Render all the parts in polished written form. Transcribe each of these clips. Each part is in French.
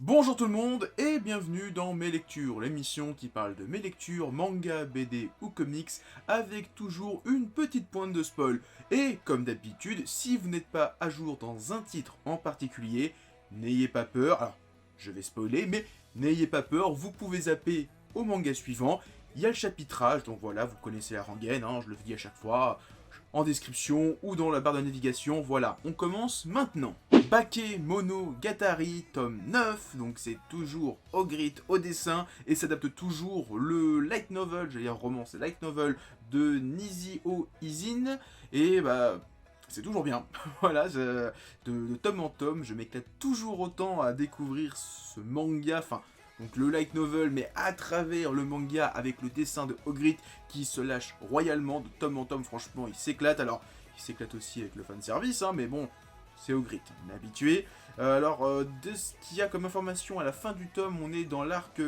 Bonjour tout le monde et bienvenue dans Mes Lectures, l'émission qui parle de mes lectures, manga, BD ou comics, avec toujours une petite pointe de spoil. Et comme d'habitude, si vous n'êtes pas à jour dans un titre en particulier, n'ayez pas peur, alors je vais spoiler, mais n'ayez pas peur, vous pouvez zapper au manga suivant, il y a le chapitrage, donc voilà, vous connaissez la rengaine, je le dis à chaque fois, en description ou dans la barre de navigation, voilà, on commence maintenant. Bakemonogatari, tome 9, donc c'est toujours Ogrit au dessin, et s'adapte toujours le light novel, j'allais dire roman, c'est light novel de Nizio Izin, et c'est toujours bien. Voilà, de tome en tome, je m'éclate toujours autant à découvrir ce manga, enfin, donc le light novel, mais à travers le manga avec le dessin de Ogrit qui se lâche royalement de tome en tome, franchement, il s'éclate. Alors, il s'éclate aussi avec le fanservice, mais bon, c'est Ogrit, on est habitué. De ce qu'il y a comme information à la fin du tome, on est dans l'arc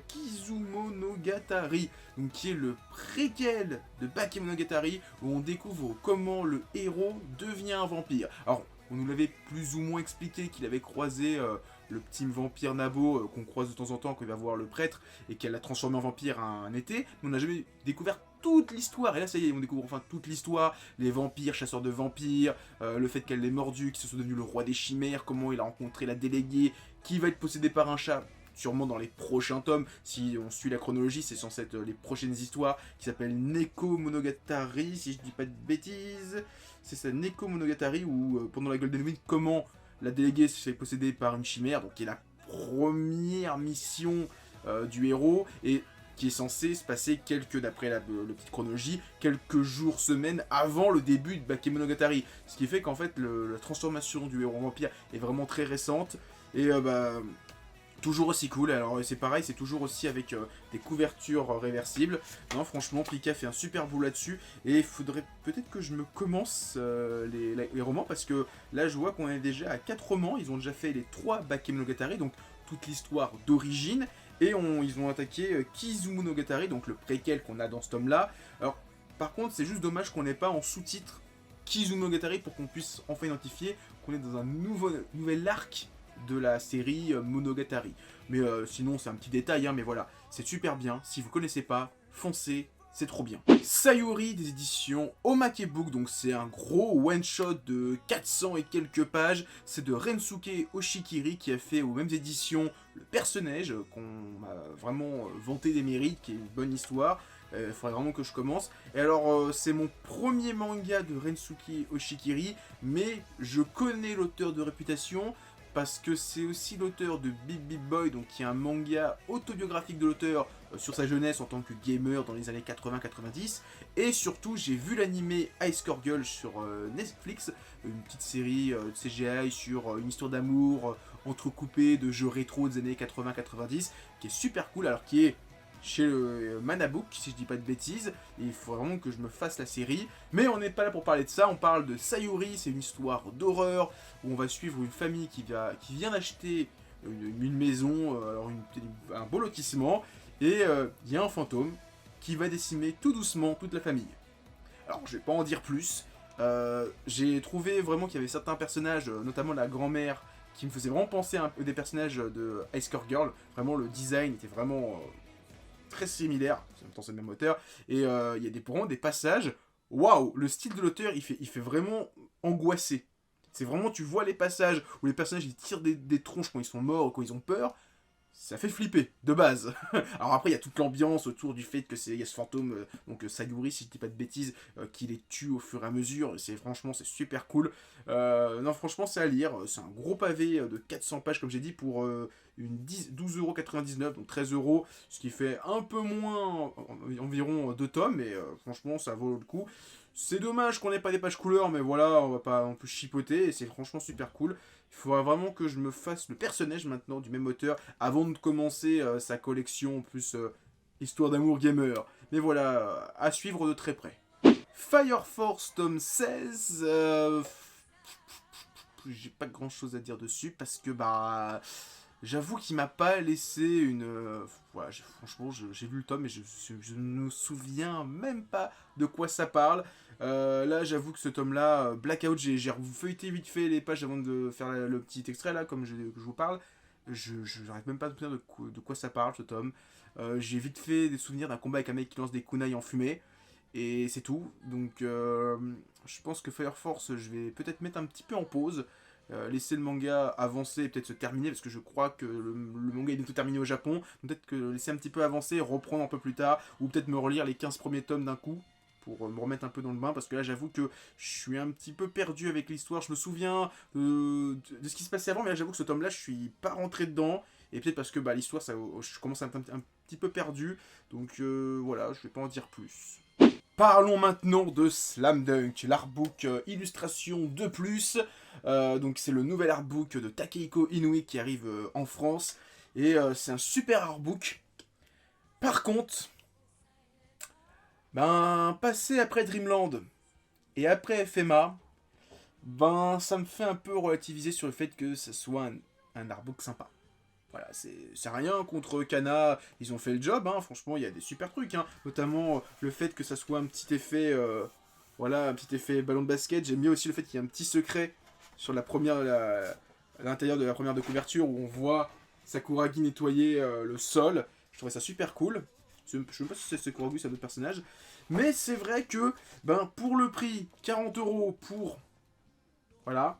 Kizumonogatari, donc qui est le préquel de Bakemonogatari, où on découvre comment le héros devient un vampire. Alors, on nous l'avait plus ou moins expliqué qu'il avait croisé le petit vampire Nabo qu'on croise de temps en temps quand il va voir le prêtre et qu'elle l'a transformé en vampire un été, mais on n'a jamais découvert toute l'histoire. Et là, ça y est, on découvre enfin toute l'histoire, les vampires, chasseurs de vampires, le fait qu'elle l'ait mordu, qu'il se soit devenu le roi des chimères, comment il a rencontré la déléguée, qui va être possédé par un chat, sûrement dans les prochains tomes, si on suit la chronologie, c'est censé être les prochaines histoires, qui s'appellent Neko Monogatari, si je dis pas de bêtises. C'est ça, Neko Monogatari, où pendant la Golden Week, comment la déléguée se fait posséder par une chimère, donc qui est la première mission du héros, et qui est censé se passer d'après la petite chronologie, quelques jours, semaines avant le début de Bakemonogatari. Ce qui fait qu'en fait, la transformation du héros en vampire est vraiment très récente, et toujours aussi cool. Alors c'est pareil, c'est toujours aussi avec des couvertures réversibles. Non, franchement, Pika fait un super boulot là-dessus. Et il faudrait peut-être que je me commence les romans, parce que là je vois qu'on est déjà à 4 romans. Ils ont déjà fait les 3 Bakemonogatari, donc toute l'histoire d'origine. Et ils ont attaqué Kizumonogatari, donc le préquel qu'on a dans ce tome-là. Alors par contre, c'est juste dommage qu'on n'ait pas en sous-titre Kizumonogatari pour qu'on puisse enfin identifier qu'on est dans un nouvel arc de la série Monogatari. Mais sinon, c'est un petit détail, mais voilà, c'est super bien. Si vous connaissez pas, foncez, c'est trop bien. Sayuri des éditions Omake Book, donc c'est un gros one-shot de 400 et quelques pages. C'est de Rensuke Oshikiri qui a fait aux mêmes éditions Le Personnage, qu'on m'a vraiment vanté des mérites, qui est une bonne histoire. Il faudrait vraiment que je commence. Et alors, c'est mon premier manga de Rensuke Oshikiri, mais je connais l'auteur de réputation, parce que c'est aussi l'auteur de Bip Bip Boy, donc qui est un manga autobiographique de l'auteur sur sa jeunesse en tant que gamer dans les années 80-90. Et surtout, j'ai vu l'animé High Score Girl sur Netflix, une petite série de CGI sur une histoire d'amour entrecoupée de jeux rétro des années 80-90, qui est super cool, alors qui est chez le Manabook, si je dis pas de bêtises, et il faut vraiment que je me fasse la série. Mais on n'est pas là pour parler de ça, on parle de Sayuri, c'est une histoire d'horreur, où on va suivre une famille qui vient d'acheter une maison, un beau lotissement, et il y a un fantôme qui va décimer tout doucement toute la famille. Alors je vais pas en dire plus, j'ai trouvé vraiment qu'il y avait certains personnages, notamment la grand-mère, qui me faisaient vraiment penser à des personnages de High Score Girl. Vraiment le design était vraiment très similaire, en même temps c'est le même auteur, et il y a vraiment des passages, waouh, le style de l'auteur il fait vraiment angoissé. C'est vraiment, tu vois les passages où les personnages ils tirent des tronches quand ils sont morts ou quand ils ont peur, ça fait flipper, de base. Alors après, il y a toute l'ambiance autour du fait que il y a ce fantôme, Sayuri, si je dis pas de bêtises, qui les tue au fur et à mesure. Franchement, c'est super cool. Non, franchement, c'est à lire. C'est un gros pavé de 400 pages, comme j'ai dit, pour 12,99€, donc 13€, ce qui fait un peu moins, environ 2 tomes, mais franchement, ça vaut le coup. C'est dommage qu'on n'ait pas des pages couleurs, mais voilà, on va pas un peu chipoter, et c'est franchement super cool. Il faudra vraiment que je me fasse le personnage maintenant du même auteur avant de commencer sa collection plus Histoire d'amour gamer. Mais voilà, à suivre de très près. Fire Force tome 16, j'ai pas grand chose à dire dessus parce que j'avoue qu'il m'a pas laissé une... voilà, franchement, j'ai vu le tome et je ne me souviens même pas de quoi ça parle. Là, j'avoue que ce tome-là, Blackout, j'ai feuilleté vite fait les pages avant de faire le petit extrait, là, comme que je vous parle. Je n'arrive même pas à me souvenir de quoi ça parle, ce tome. J'ai vite fait des souvenirs d'un combat avec un mec qui lance des kunai en fumée. Et c'est tout. Donc, je pense que Fire Force, je vais peut-être mettre un petit peu en pause. Laisser le manga avancer et peut-être se terminer, parce que je crois que le manga est bientôt terminé au Japon. Peut-être que laisser un petit peu avancer, reprendre un peu plus tard, ou peut-être me relire les 15 premiers tomes d'un coup, pour me remettre un peu dans le bain, parce que là j'avoue que je suis un petit peu perdu avec l'histoire. Je me souviens de ce qui se passait avant, mais là j'avoue que ce tome-là, je suis pas rentré dedans. Et peut-être parce que bah, l'histoire, je commence à être un petit peu perdu. Donc voilà, je vais pas en dire plus. Parlons maintenant de Slam Dunk, l'artbook illustration de plus. Donc c'est le nouvel artbook de Takehiko Inoue qui arrive en France. Et c'est un super artbook. Par contre, ben, passer après Dreamland et après FMA, ben, ça me fait un peu relativiser sur le fait que ce soit un artbook sympa. Voilà, c'est rien contre Kana, ils ont fait le job, hein. Franchement, il y a des super trucs, hein. Notamment le fait que ça soit un petit effet, voilà, un petit effet ballon de basket. J'aime bien aussi le fait qu'il y ait un petit secret sur à l'intérieur de la première de couverture où on voit Sakuragi nettoyer le sol. Je trouvais ça super cool. Je ne sais pas si c'est Sakuragi ou c'est un autre personnage. Mais c'est vrai que, ben, pour le prix, 40 € pour... Voilà.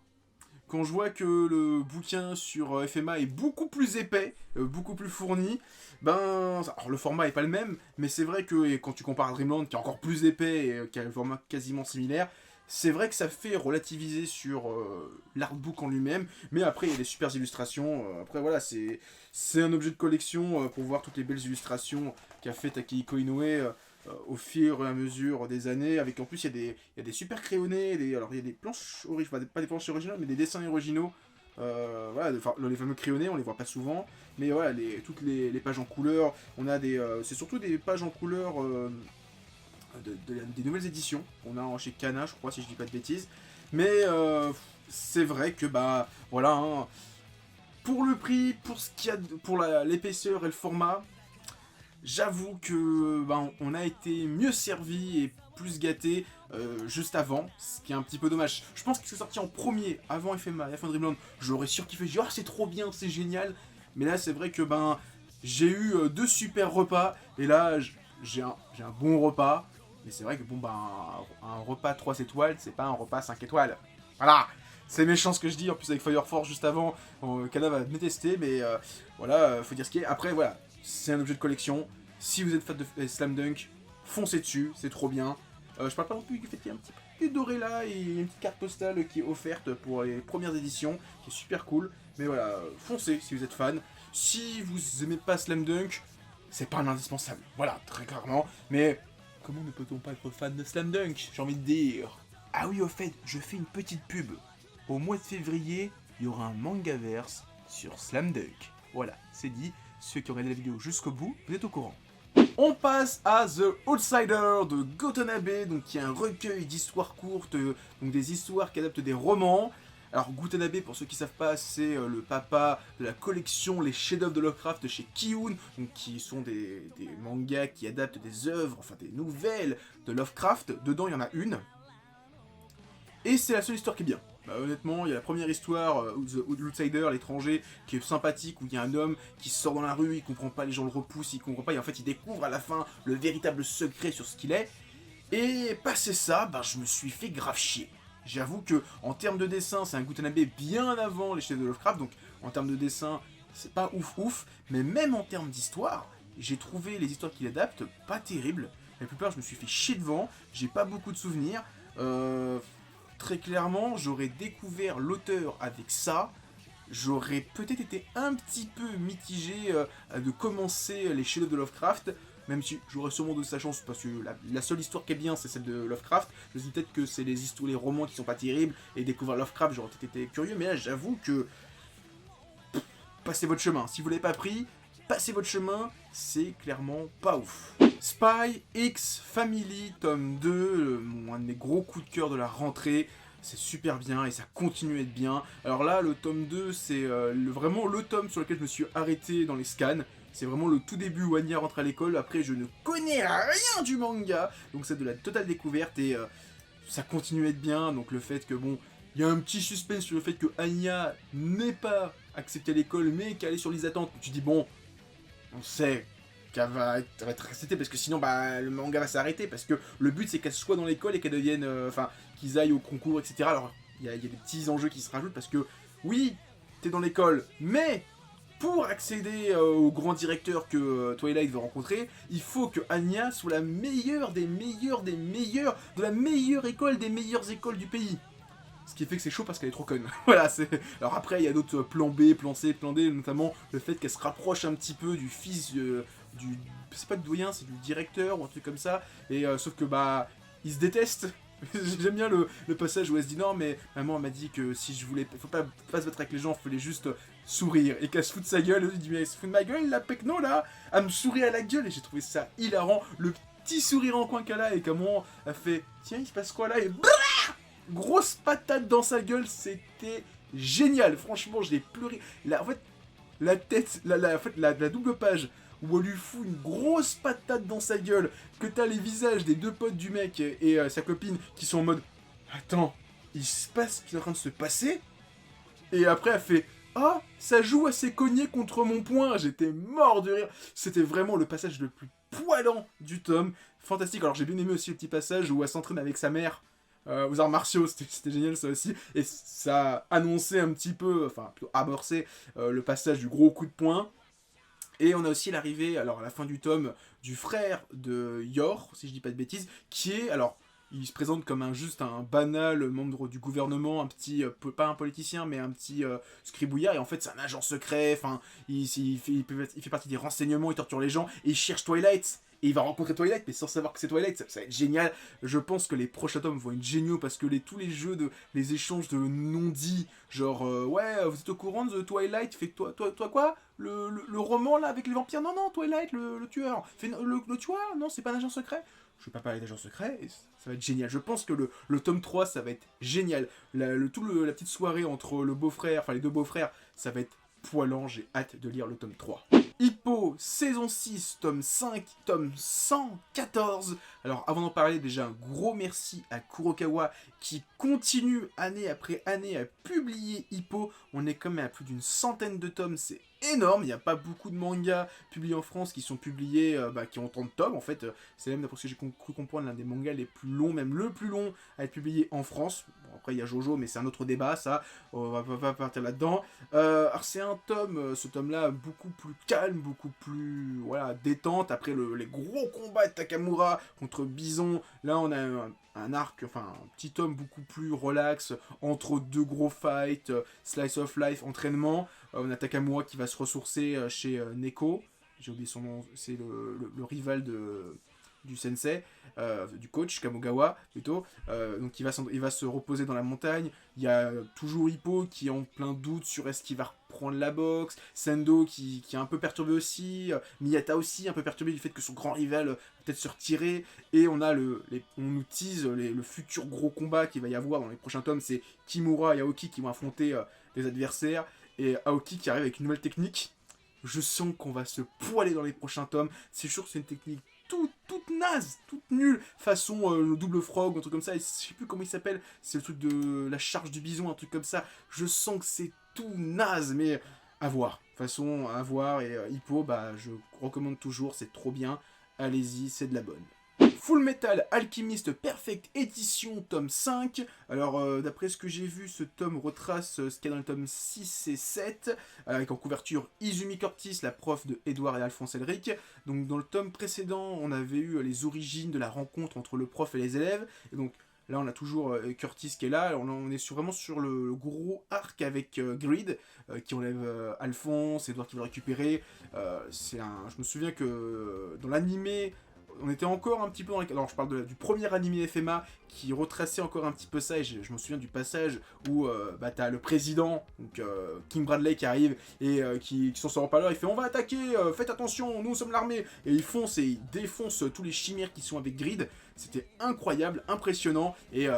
Quand je vois que le bouquin sur FMA est beaucoup plus épais, beaucoup plus fourni, ben... Alors le format est pas le même, mais c'est vrai que et quand tu compares à Dreamland, qui est encore plus épais et qui a un format quasiment similaire, c'est vrai que ça fait relativiser sur l'artbook en lui-même, mais après il y a des super illustrations. Après voilà, c'est un objet de collection pour voir toutes les belles illustrations qu'a fait Takehiko Inoue au fur et à mesure des années. Avec en plus il y a des super crayonnés, alors il y a des planches originales, pas des planches originales, mais des dessins originaux. Voilà, les fameux crayonnés, on les voit pas souvent, mais voilà, toutes les pages en couleur, on a c'est surtout des pages en couleur des nouvelles éditions. On a chez Kana, je crois, si je dis pas de bêtises. Mais c'est vrai que, bah, voilà, hein, pour le prix, pour ce qu'il y a, pour l'épaisseur et le format, j'avoue que bah, on a été mieux servi et plus gâté juste avant, ce qui est un petit peu dommage. Je pense que c'est sorti en premier, avant FMA et Dreamland, j'aurais surkiffé, j'ai dit, oh, c'est trop bien, c'est génial. Mais là, c'est vrai que ben, j'ai eu deux super repas, et là, j'ai un bon repas. Mais c'est vrai que bon, bah, un repas 3 étoiles, c'est pas un repas 5 étoiles. Voilà, c'est méchant ce que je dis. En plus, avec Fire Force juste avant, Kana va me détester, mais voilà, faut dire ce qui est. Après, voilà, c'est un objet de collection. Si vous êtes fan de Slam Dunk, foncez dessus, c'est trop bien. Je parle pas non plus du fait qu'il y a un petit peu doré là, et une petite carte postale qui est offerte pour les premières éditions, qui est super cool. Mais voilà, foncez si vous êtes fan. Si vous aimez pas Slam Dunk, c'est pas un indispensable. Voilà, très clairement. Mais comment ne peut-on pas être fan de Slam Dunk, j'ai envie de dire. Ah oui, au fait, je fais une petite pub. Au mois de février, il y aura un Mangaverse sur Slam Dunk. Voilà, c'est dit. Ceux qui ont regardé la vidéo jusqu'au bout, vous êtes au courant. On passe à The Outsider de Gotanabe, donc qui est un recueil d'histoires courtes, donc des histoires qui adaptent des romans. Alors Gutanabe, pour ceux qui ne savent pas, c'est le papa de la collection Les Chefs-d'œuvre de Lovecraft chez Kiun, donc qui sont des mangas qui adaptent des œuvres, enfin des nouvelles de Lovecraft. Dedans, il y en a une. Et c'est la seule histoire qui est bien. Bah, honnêtement, il y a la première histoire, The Outsider, l'étranger, qui est sympathique, où il y a un homme qui sort dans la rue, il comprend pas, les gens le repoussent, il comprend pas, et en fait il découvre à la fin le véritable secret sur ce qu'il est. Et passé ça, bah, je me suis fait grave chier. J'avoue que en termes de dessin, c'est un Gutanabe bien avant les chefs de Lovecraft, donc en termes de dessin, c'est pas ouf, mais même en termes d'histoire, j'ai trouvé les histoires qu'il adapte pas terribles. La plupart, je me suis fait chier devant, j'ai pas beaucoup de souvenirs. Très clairement, j'aurais découvert l'auteur avec ça, j'aurais peut-être été un petit peu mitigé de commencer les chefs de Lovecraft, même si j'aurais sûrement de sa chance, parce que la seule histoire qui est bien, c'est celle de Lovecraft. Je me dis peut-être que c'est les romans qui sont pas terribles, et découvrir Lovecraft, j'aurais peut-être été curieux, mais là, j'avoue que... passez votre chemin. Si vous l'avez pas pris, passez votre chemin, c'est clairement pas ouf. Spy X Family, tome 2, un de mes gros coups de cœur de la rentrée. c'est super bien et ça continue à être bien. Alors là, le tome 2, c'est vraiment le tome sur lequel je me suis arrêté dans les scans. C'est vraiment le tout début où Anya rentre à l'école. Après, je ne connais rien du manga, donc c'est de la totale découverte et ça continue à être bien. Donc le fait que, bon, il y a un petit suspense sur le fait que Anya n'ait pas accepté l'école, mais qu'elle est sur les attentes. Tu dis, bon, on sait qu'elle va être acceptée parce que sinon bah, le manga va s'arrêter parce que le but c'est qu'elle soit dans l'école et qu'elle devienne enfin qu'ils aillent au concours, etc. Alors il y a des petits enjeux qui se rajoutent parce que oui, t'es dans l'école, mais pour accéder au grand directeur que Twilight veut rencontrer, il faut que Anya soit la meilleure des meilleures des meilleures de la meilleure école des meilleures écoles du pays. Ce qui fait que c'est chaud parce qu'elle est trop conne. Voilà, c'est... Alors après, il y a d'autres plans B, plan C, plan D, notamment le fait qu'elle se rapproche un petit peu du fils du... C'est pas le doyen, c'est du directeur ou un truc comme ça. Et sauf que, bah, ils se détestent. J'aime bien le passage où elle se dit non, mais maman m'a dit que si je voulais... Faut pas se battre avec les gens, il fallait juste sourire. Et qu'elle se fout de sa gueule. Elle se dit, mais elle se fout de ma gueule, la pecno, là. Elle me sourit à la gueule. Et j'ai trouvé ça hilarant. Le petit sourire en coin qu'elle a et comment elle fait, tiens, il se passe quoi là? Et grosse patate dans sa gueule, c'était génial. Franchement, j'ai pleuré. En fait, la tête, la double page où elle lui fout une grosse patate dans sa gueule, que t'as les visages des deux potes du mec et sa copine qui sont en mode attends, il se passe ce qui est en train de se passer. Et après, elle fait ah, ça joue assez cogné contre mon poing. J'étais mort de rire. C'était vraiment le passage le plus poilant du tome. Fantastique. Alors, j'ai bien aimé aussi le petit passage où elle s'entraîne avec sa mère. Aux arts martiaux, c'était génial ça aussi, et ça annonçait un petit peu, enfin plutôt amorcé le passage du gros coup de poing. Et on a aussi l'arrivée, alors à la fin du tome, du frère de Yor, si je dis pas de bêtises, qui est, alors il se présente comme juste un banal membre du gouvernement, un petit, pas un politicien, mais un petit scribouillard, et en fait c'est un agent secret, enfin il fait partie des renseignements, il torture les gens, et il cherche Twilight. Et il va rencontrer Twilight, mais sans savoir que c'est Twilight, ça va être génial. Je pense que les prochains tomes vont être géniaux parce que tous les jeux, les échanges de non-dits, genre ouais, vous êtes au courant de Twilight, fait toi quoi le roman là avec les vampires? Non, non, Twilight, le tueur. Fait, le tueur? Non, c'est pas un agent secret. Je vais pas parler d'agent secret, et ça va être génial. Je pense que le tome 3, ça va être génial. La petite soirée entre le beau-frère, enfin les deux beaux-frères, ça va être poilant, j'ai hâte de lire le tome 3. Hippo, saison 6, tome 5, tome 114. Alors avant d'en parler, déjà un gros merci à Kurokawa qui continue année après année à publier Hippo. On est quand même à plus d'une centaine de tomes, c'est énorme. Il n'y a pas beaucoup de mangas publiés en France qui sont publiés, qui ont tant de tomes. En fait, c'est même, d'après ce que j'ai cru comprendre, l'un des mangas les plus longs, même le plus long à être publié en France. Bon, après, il y a Jojo, mais c'est un autre débat, ça. On va pas partir là-dedans. Alors, c'est un tome, ce tome-là, beaucoup plus calme, beaucoup plus, voilà, détente. Après les gros combats de Takamura contre Bison, là, on a un arc, enfin, un petit tome beaucoup plus relax, entre deux gros fights, slice of life, entraînement. On a Takamura qui va se ressourcer chez Neko, j'ai oublié son nom, c'est le rival du sensei, du coach, Kamogawa plutôt, donc il va se reposer dans la montagne. Il y a toujours Hippo qui est en plein doute sur est-ce qu'il va reprendre la boxe, Sendo qui est un peu perturbé aussi, Miyata aussi un peu perturbé du fait que son grand rival va peut-être se retirer, et on a on nous tease le futur gros combat qu'il va y avoir dans les prochains tomes. C'est Kimura et Aoki qui vont affronter les adversaires, et Aoki qui arrive avec une nouvelle technique. Je sens qu'on va se poiler dans les prochains tomes. C'est sûr que c'est une technique toute naze, toute nulle, façon le double frog, un truc comme ça, et je sais plus comment il s'appelle, c'est le truc de la charge du bison, un truc comme ça. Je sens que c'est tout naze, mais à voir. De toute façon, à voir, et Hippo, bah, je recommande toujours, c'est trop bien. Allez-y, c'est de la bonne. Full Metal Alchemist Perfect Edition, tome 5. Alors, d'après ce que j'ai vu, ce tome retrace ce qu'il y a dans le tome 6 et 7, avec en couverture Izumi Curtis, la prof de Edward et Alphonse Elric. Donc, dans le tome précédent, on avait eu les origines de la rencontre entre le prof et les élèves. Et donc, là, on a toujours Curtis qui est là. Alors, on est vraiment sur le gros arc avec Grid, qui enlève Alphonse, Edward qui veut le récupérer. Je me souviens que dans l'animé, on était encore un petit peu dans alors je parle du premier animé FMA qui retraçait encore un petit peu ça, et je me souviens du passage où t'as le président, donc King Bradley, qui arrive et qui s'en sort pas là, il fait on va attaquer, faites attention, nous sommes l'armée, et il fonce et il défonce tous les chimères qui sont avec Grid. C'était incroyable, impressionnant, et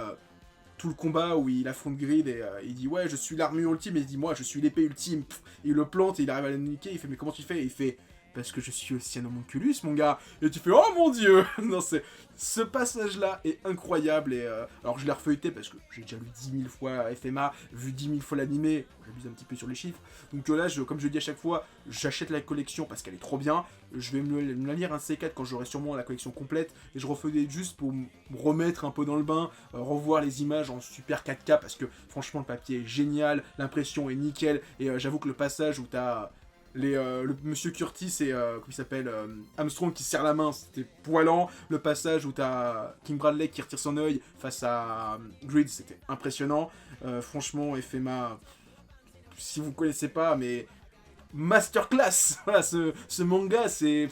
tout le combat où il affronte Grid et il dit ouais je suis l'armure ultime et il dit moi je suis l'épée ultime. Pff, il le plante et il arrive à le niquer, il fait mais comment tu fais? Et il fait parce que je suis aussi un homunculus mon gars. Et tu fais oh mon dieu. Non c'est... Ce passage là est incroyable et alors je l'ai refeuilleté parce que j'ai déjà lu 10 000 fois FMA, vu 10 000 fois l'animé, j'abuse un petit peu sur les chiffres. Donc là comme je le dis à chaque fois, j'achète la collection parce qu'elle est trop bien. Je vais me la lire un C4 quand j'aurai sûrement la collection complète et je refeuillais juste pour me remettre un peu dans le bain, revoir les images en super 4K parce que franchement le papier est génial, l'impression est nickel et j'avoue que le passage où t'as le monsieur Curtis et comment il s'appelle Armstrong qui serre la main, c'était poilant. Le passage où t'as King Bradley qui retire son œil face à Grid, c'était impressionnant. Franchement, FMA, si vous connaissez pas, mais masterclass. Voilà, ce manga, c'est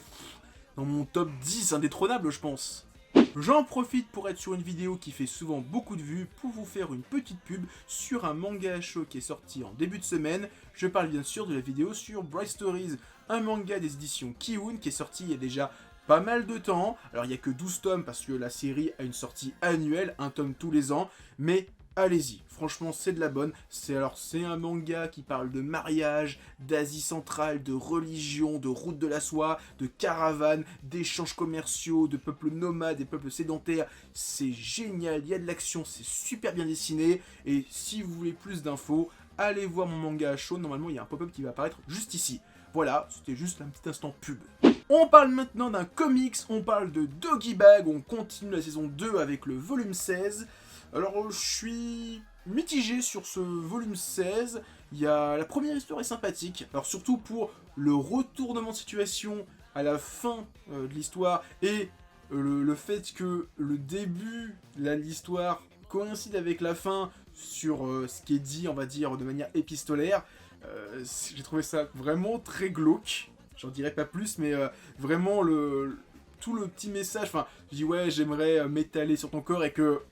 dans mon top 10 indétrônable, je pense. J'en profite pour être sur une vidéo qui fait souvent beaucoup de vues pour vous faire une petite pub sur un manga à chaud qui est sorti en début de semaine. Je parle bien sûr de la vidéo sur Bright Stories, un manga des éditions Kiun qui est sorti il y a déjà pas mal de temps. Alors il n'y a que 12 tomes parce que la série a une sortie annuelle, un tome tous les ans, mais allez-y, franchement c'est de la bonne. C'est un manga qui parle de mariage, d'Asie centrale, de religion, de route de la soie, de caravane, d'échanges commerciaux, de peuples nomades, des peuples sédentaires. C'est génial, il y a de l'action, c'est super bien dessiné. Et si vous voulez plus d'infos, allez voir mon manga à chaud. Normalement il y a un pop-up qui va apparaître juste ici. Voilà, c'était juste un petit instant pub. On parle maintenant d'un comics, on parle de Doggy Bag, on continue la saison 2 avec le volume 16. Alors, je suis mitigé sur ce volume 16. La première histoire est sympathique. Alors, surtout pour le retournement de situation à la fin de l'histoire et le fait que le début de l'histoire coïncide avec la fin sur ce qui est dit, on va dire, de manière épistolaire. J'ai trouvé ça vraiment très glauque. J'en dirai pas plus, mais vraiment tout le petit message. Enfin, je dis ouais, j'aimerais m'étaler sur ton corps et que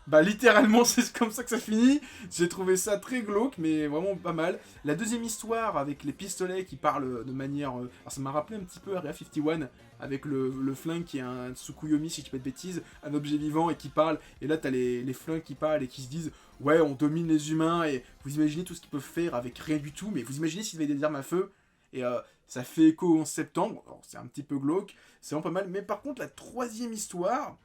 bah littéralement c'est comme ça que ça finit. J'ai trouvé ça très glauque mais vraiment pas mal. La deuxième histoire avec les pistolets qui parlent de manière... alors ça m'a rappelé un petit peu Area 51 avec le flingue qui est un Tsukuyomi si je dis pas de bêtises, un objet vivant et qui parle. Et là t'as les flingues qui parlent et qui se disent ouais on domine les humains et vous imaginez tout ce qu'ils peuvent faire avec rien du tout. Mais vous imaginez s'ils avaient des armes à feu. Et ça fait écho en septembre. Alors c'est un petit peu glauque, c'est vraiment pas mal. Mais par contre la troisième histoire,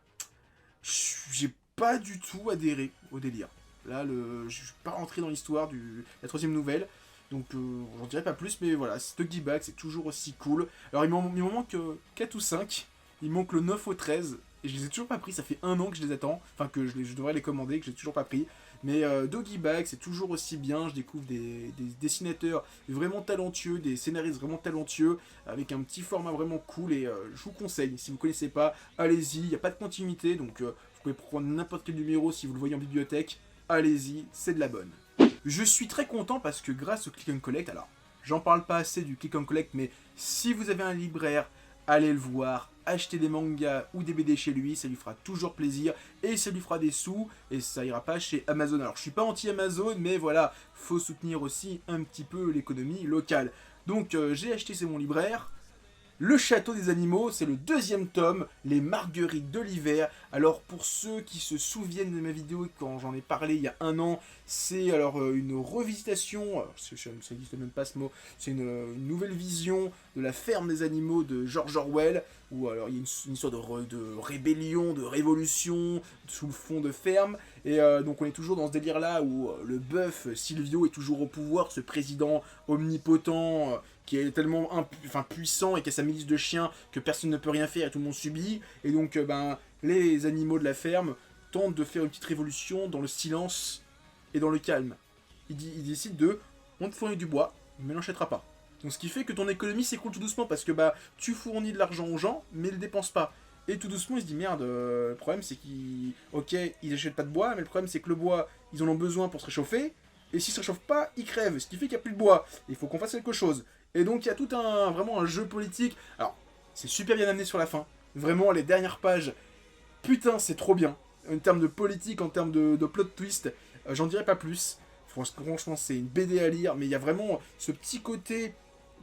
j'ai pas du tout adhéré au délire. Là, je suis pas rentré dans l'histoire de la troisième nouvelle, donc j'en dirai pas plus, mais voilà, Stuggy Bag, c'est toujours aussi cool. Alors il m'en manque 4 ou 5, il manque le 9 au 13, et je les ai toujours pas pris, ça fait un an que je les attends, enfin que je devrais les commander, que j'ai toujours pas pris. Mais Doggy Bag, c'est toujours aussi bien, je découvre des dessinateurs vraiment talentueux, des scénaristes vraiment talentueux, avec un petit format vraiment cool, et je vous conseille, si vous connaissez pas, allez-y, il n'y a pas de continuité, donc vous pouvez prendre n'importe quel numéro si vous le voyez en bibliothèque, allez-y, c'est de la bonne. Je suis très content parce que grâce au Click and Collect, alors j'en parle pas assez du Click and Collect, mais si vous avez un libraire, allez le voir, achetez des mangas ou des BD chez lui, ça lui fera toujours plaisir et ça lui fera des sous et ça ira pas chez Amazon. Alors je suis pas anti-Amazon, mais voilà, faut soutenir aussi un petit peu l'économie locale. Donc j'ai acheté, c'est mon libraire. Le Château des Animaux, c'est le deuxième tome, les Marguerites de l'hiver. Alors pour ceux qui se souviennent de ma vidéo quand j'en ai parlé il y a un an, c'est alors une revisitation, ça n'existe même pas ce mot, c'est une nouvelle vision de la ferme des animaux de George Orwell, où alors il y a une histoire de rébellion, de révolution sous le fond de ferme, et donc on est toujours dans ce délire là où le bœuf Silvio est toujours au pouvoir, ce président omnipotent qui est tellement puissant et qui a sa milice de chiens que personne ne peut rien faire et tout le monde subit. Et donc les animaux de la ferme tentent de faire une petite révolution dans le silence et dans le calme. Ils décident on te fournit du bois, mais n'achètera pas. Donc ce qui fait que ton économie s'écoule tout doucement parce que tu fournis de l'argent aux gens, mais ils ne dépensent pas. Et tout doucement, ils se disent merde, le problème c'est ils achètent pas de bois, mais le problème c'est que le bois, ils en ont besoin pour se réchauffer. Et s'ils se réchauffent pas, ils crèvent, ce qui fait qu'il n'y a plus de bois. Il faut qu'on fasse quelque chose. Et donc il y a tout vraiment un jeu politique. Alors, c'est super bien amené sur la fin. Vraiment, les dernières pages, putain, c'est trop bien. En termes de politique, en termes de plot twist, j'en dirai pas plus. Franchement, c'est une BD à lire, mais il y a vraiment ce petit côté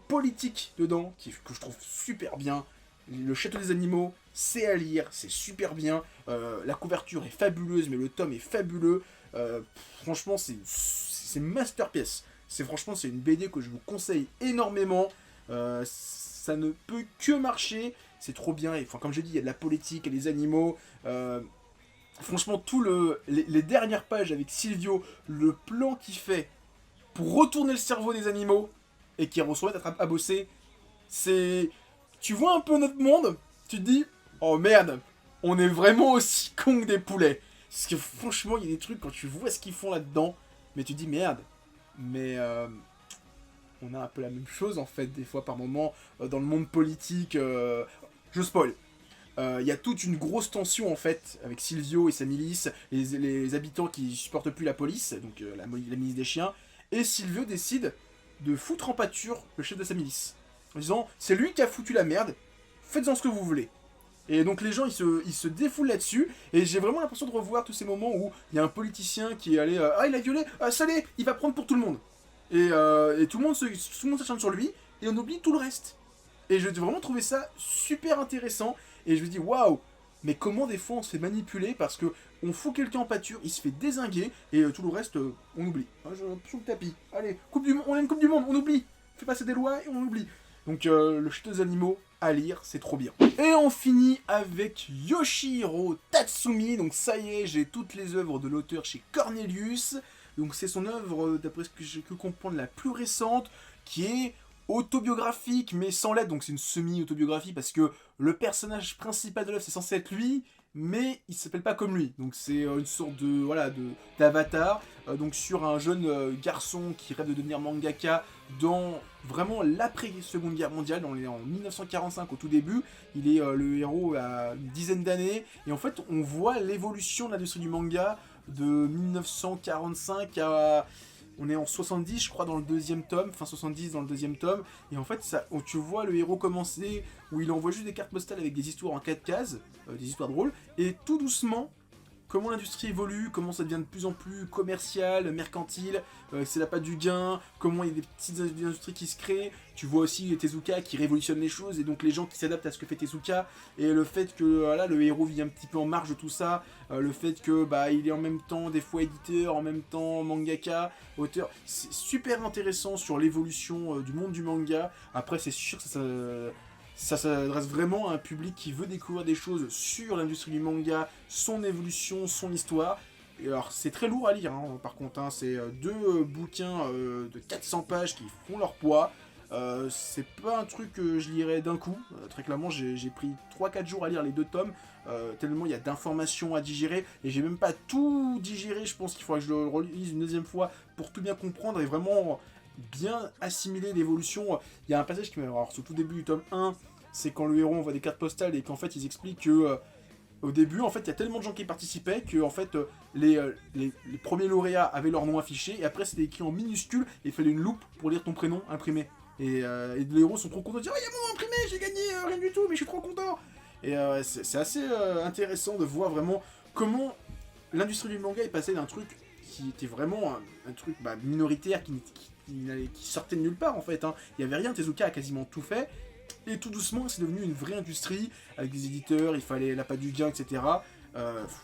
politique dedans, que je trouve super bien. Le Château des Animaux, c'est à lire, c'est super bien, la couverture est fabuleuse, mais le tome est fabuleux, franchement c'est masterpiece. Franchement c'est une BD que je vous conseille énormément, ça ne peut que marcher, c'est trop bien, et, enfin, comme j'ai dit, il y a de la politique, il y a des animaux, franchement les dernières pages avec Silvio, le plan qu'il fait pour retourner le cerveau des animaux, et qui reçoit à bosser, c'est... Tu vois un peu notre monde, tu te dis, oh merde, on est vraiment aussi con que des poulets. Parce que franchement, il y a des trucs, quand tu vois ce qu'ils font là-dedans, mais tu te dis, merde, mais on a un peu la même chose, en fait, des fois, par moment, dans le monde politique. Je spoil. Il y a toute une grosse tension, en fait, avec Silvio et sa milice, les habitants qui supportent plus la police, donc la milice des chiens, et Silvio décide de foutre en pâture le chef de sa milice. En disant, c'est lui qui a foutu la merde, faites-en ce que vous voulez. Et donc les gens, ils se défoulent là-dessus, et j'ai vraiment l'impression de revoir tous ces moments où il y a un politicien qui est allé, ah il a violé, ça l'est, il va prendre pour tout le monde. Et tout le monde s'acharne sur lui, et on oublie tout le reste. Et j'ai vraiment trouvé ça super intéressant, et je me dis, waouh, mais comment des fois on se fait manipuler parce que on fout quelqu'un en pâture, il se fait dézinguer, et tout le reste, on oublie. Sous le tapis. Allez, on a une Coupe du Monde, on oublie. Fait passer des lois et on oublie. Donc le château des animaux, à lire, c'est trop bien. Et on finit avec Yoshihiro Tatsumi. Donc ça y est, j'ai toutes les œuvres de l'auteur chez Cornelius. Donc c'est son œuvre, d'après ce que j'ai pu comprendre, la plus récente, qui est autobiographique, mais sans l'aide. Donc c'est une semi-autobiographie, parce que le personnage principal de l'œuvre, c'est censé être lui, mais il s'appelle pas comme lui. Donc c'est une sorte de d'avatar, donc sur un jeune garçon qui rêve de devenir mangaka dans vraiment l'après-seconde guerre mondiale, on est en 1945 au tout début, il est le héros à une dizaine d'années, et en fait on voit l'évolution de l'industrie du manga de 1945 à... On est en 70, je crois, dans le deuxième tome, fin 70 dans le deuxième tome, et en fait, tu vois le héros commencer, où il envoie juste des cartes postales avec des histoires en 4 cases, des histoires drôles, et tout doucement, comment l'industrie évolue, comment ça devient de plus en plus commercial, mercantile, c'est la patte du gain, comment il y a des petites industries qui se créent. Tu vois aussi Tezuka qui révolutionne les choses, et donc les gens qui s'adaptent à ce que fait Tezuka, et le fait que voilà, le héros vit un petit peu en marge de tout ça, le fait que il est en même temps des fois éditeur, en même temps mangaka, auteur. C'est super intéressant sur l'évolution du monde du manga. Après c'est sûr que ça s'adresse vraiment à un public qui veut découvrir des choses sur l'industrie du manga, son évolution, son histoire. Et alors c'est très lourd à lire, hein, par contre, hein, c'est deux bouquins de 400 pages qui font leur poids. C'est pas un truc que je lirais d'un coup, très clairement j'ai pris 3-4 jours à lire les deux tomes, tellement il y a d'informations à digérer, et j'ai même pas tout digéré, je pense qu'il faudra que je le relise une deuxième fois pour tout bien comprendre et vraiment bien assimiler l'évolution. Il y a un passage qui m'a... Alors, sur tout début du tome 1, c'est quand le héros envoie des cartes postales et qu'en fait, ils expliquent que... au début, en fait, il y a tellement de gens qui participaient que en fait, les premiers lauréats avaient leur nom affiché, et après, c'était écrit en minuscule, et il fallait une loupe pour lire ton prénom imprimé. Et les héros sont trop contents de dire « Oh, il y a mon nom imprimé, j'ai gagné, rien du tout, mais je suis trop content !» Et c'est assez intéressant de voir vraiment comment l'industrie du manga est passée d'un truc qui était vraiment un truc minoritaire, qui sortait de nulle part, en fait. Hein. Il n'y avait rien, Tezuka a quasiment tout fait. Et tout doucement, c'est devenu une vraie industrie, avec des éditeurs, il fallait la patte du gain, etc.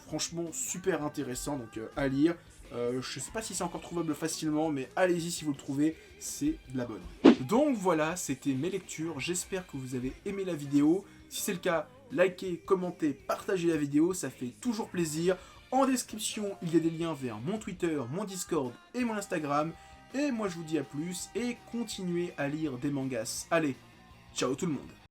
Franchement, super intéressant, donc à lire. Je sais pas si c'est encore trouvable facilement, mais allez-y si vous le trouvez, c'est de la bonne. Donc voilà, c'était mes lectures, j'espère que vous avez aimé la vidéo. Si c'est le cas, likez, commentez, partagez la vidéo, ça fait toujours plaisir. En description, il y a des liens vers mon Twitter, mon Discord et mon Instagram. Et moi je vous dis à plus, et continuez à lire des mangas. Allez, ciao tout le monde.